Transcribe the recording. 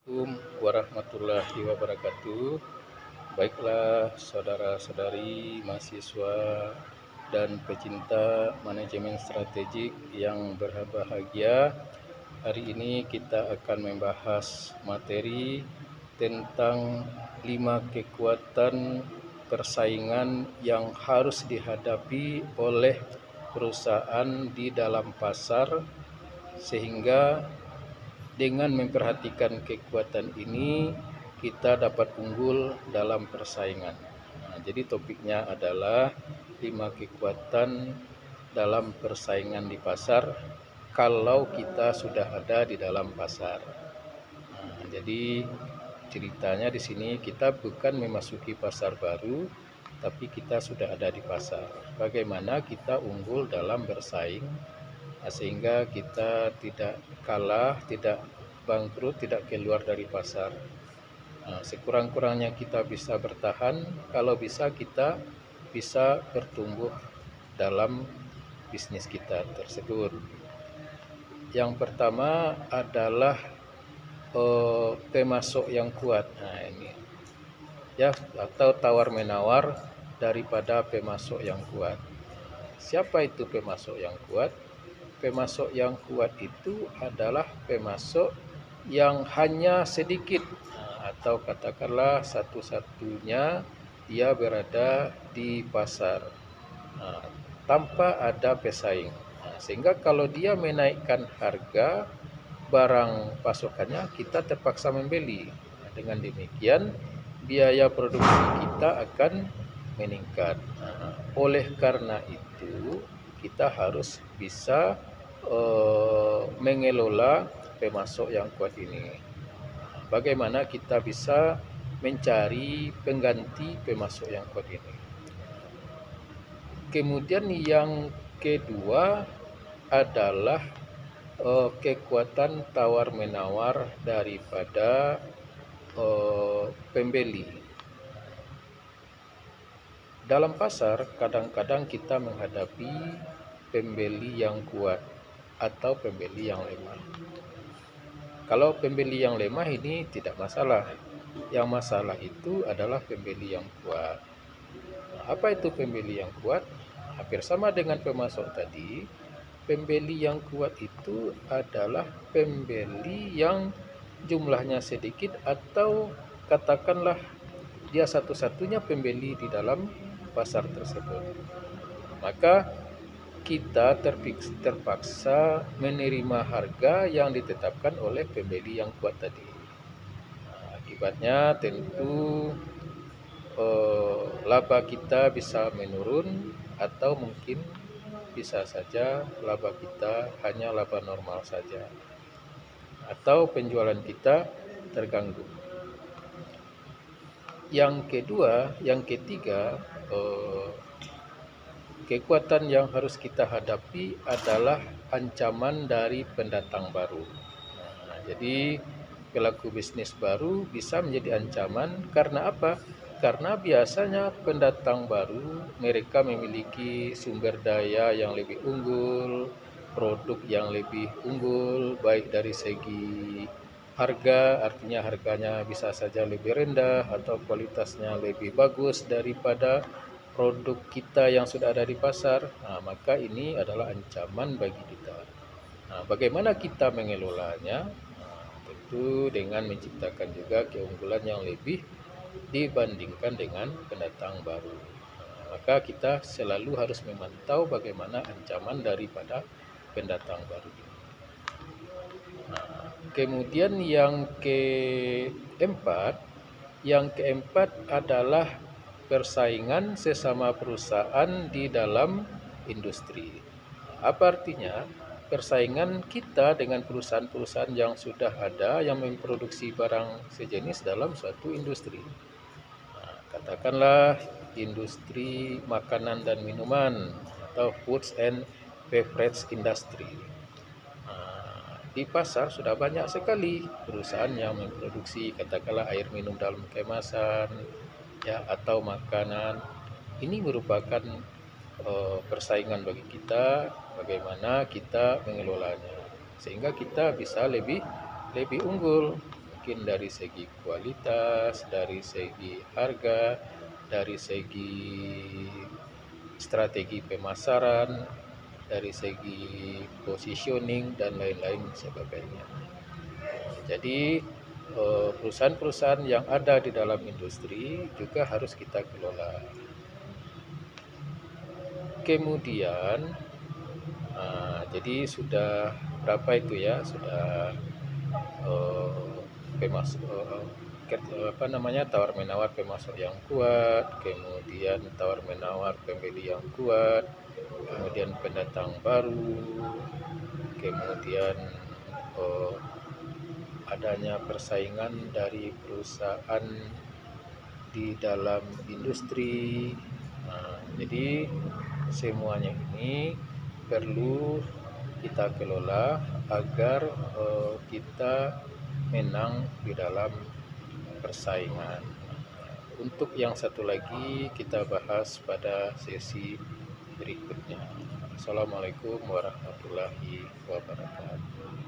Assalamualaikum warahmatullahi wabarakatuh. Baiklah saudara-saudari mahasiswa dan pecinta manajemen strategik yang berbahagia. Hari ini kita akan membahas materi tentang 5 kekuatan persaingan yang harus dihadapi oleh perusahaan di dalam pasar, sehingga dengan memperhatikan kekuatan ini kita dapat unggul dalam persaingan. Jadi topiknya adalah 5 kekuatan dalam persaingan di pasar kalau kita sudah ada di dalam pasar. Jadi ceritanya di sini kita bukan memasuki pasar baru, tapi kita sudah ada di pasar. Bagaimana kita unggul dalam bersaing sehingga kita tidak kalah, tidak bangkrut, tidak keluar dari pasar. Sekurang-kurangnya kita bisa bertahan, kalau bisa kita bisa bertumbuh dalam bisnis kita tersebut. Yang pertama adalah pemasok yang kuat. Ini ya, atau tawar menawar daripada pemasok yang kuat. Siapa itu pemasok yang kuat? Pemasok yang kuat itu adalah pemasok yang hanya sedikit, atau katakanlah satu-satunya dia berada di pasar tanpa ada pesaing. Sehingga kalau dia menaikkan harga barang pasokannya, kita terpaksa membeli. Dengan demikian biaya produksi kita akan meningkat. Oleh karena itu kita harus bisa mengelola pemasok yang kuat ini. Bagaimana kita bisa mencari pengganti pemasok yang kuat ini? Kemudian yang kedua adalah kekuatan tawar menawar daripada pembeli. Dalam pasar kadang-kadang kita menghadapi pembeli yang kuat atau pembeli yang lemah. Kalau pembeli yang lemah ini tidak masalah. Yang masalah itu adalah pembeli yang kuat. Apa itu pembeli yang kuat? Hampir sama dengan pemasok tadi. Pembeli yang kuat itu adalah pembeli yang jumlahnya sedikit, atau katakanlah dia satu-satunya pembeli di dalam pasar tersebut. Maka kita terpaksa menerima harga yang ditetapkan oleh pembeli yang kuat tadi. Akibatnya tentu laba kita bisa menurun, atau mungkin bisa saja laba kita hanya laba normal saja, atau penjualan kita terganggu. Yang ketiga, kekuatan yang harus kita hadapi adalah ancaman dari pendatang baru. Jadi pelaku bisnis baru bisa menjadi ancaman. Karena apa? Karena biasanya pendatang baru mereka memiliki sumber daya yang lebih unggul, produk yang lebih unggul, baik dari segi harga, artinya harganya bisa saja lebih rendah atau kualitasnya lebih bagus daripada produk kita yang sudah ada di pasar. Maka ini adalah ancaman bagi kita. Bagaimana kita mengelolanya? Tentu dengan menciptakan juga keunggulan yang lebih dibandingkan dengan pendatang baru. Maka kita selalu harus memantau bagaimana ancaman daripada pendatang baru. Kemudian yang keempat adalah persaingan sesama perusahaan di dalam industri. Apa artinya? Persaingan kita dengan perusahaan-perusahaan yang sudah ada yang memproduksi barang sejenis dalam suatu industri. Katakanlah industri makanan dan minuman atau foods and beverage industry. Di pasar sudah banyak sekali perusahaan yang memproduksi katakanlah air minum dalam kemasan, ya, atau makanan. Ini merupakan persaingan bagi kita, bagaimana kita mengelolanya sehingga kita bisa lebih unggul. mungkin dari segi kualitas, dari segi harga, dari segi strategi pemasaran, dari segi positioning dan lain-lain sebagainya. Jadi perusahaan-perusahaan yang ada di dalam industri juga harus kita kelola. Kemudian jadi sudah berapa itu ya, sudah tawar menawar pemasok yang kuat, kemudian tawar menawar pembeli yang kuat, kemudian pendatang baru, kemudian adanya persaingan dari perusahaan di dalam industri. Jadi semuanya ini perlu kita kelola agar kita menang di dalam persaingan. Untuk yang satu lagi kita bahas pada sesi berikutnya. Assalamualaikum warahmatullahi wabarakatuh.